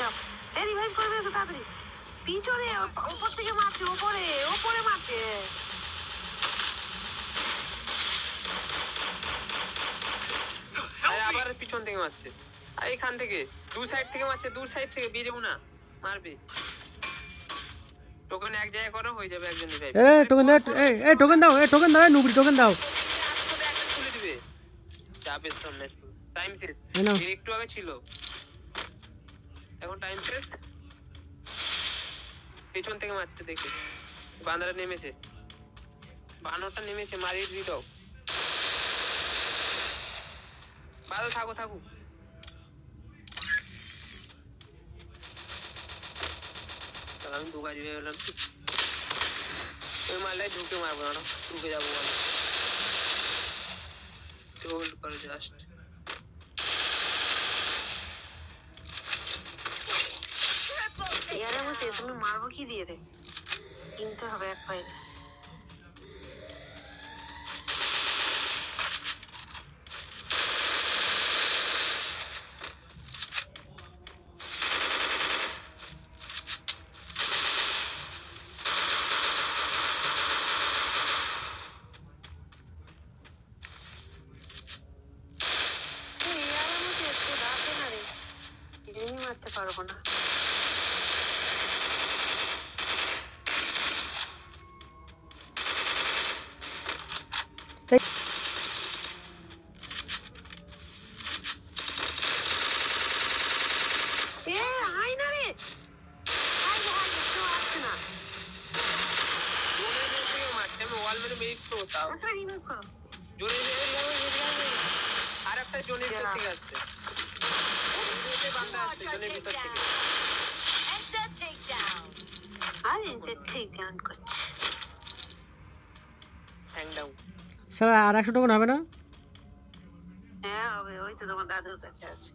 চাপ এই রিভাইভ করে দে তাড়াতাড়ি পিছনে উপর থেকে মারছে উপরে উপরে মারছে আরে আবার পিছন থেকে মারছে আর এখান থেকে দু সাইড থেকে মারছে দু সাইড থেকে বেরিয়ে না মারবে টোকেন এক জায়গায় করো হয়ে যাবে একজন রিভাইভ এই টোকেন দাও এই টোকেন দাও নুবড়ি টোকেন দাও খুলে দিবে যাবে সামনে টাইম শেষ একটু আগে ছিল এখন টাইম শেষ পেছন থেকে মারতে দেখে বান্দারা নেমেছে বানরটা নেমেছে মারিয়ে দিয়ে দাও বাদো থাকো আমি দু গাড়ি হয়ে গেলাম ওই মালটাই ঢুকে মারবো না ঢুকে যাবো হোল্ড করে জাস্ট তুমি মারবো কি দিয়ে রে কিনতে হবে এক পাইলে মারতে পারবো না আর একটা জোনের থেকে আসছে স্যার আর 100 টোকেন হবে না হ্যাঁ হবে ওই তো তোমার দাদুর কাছে আছে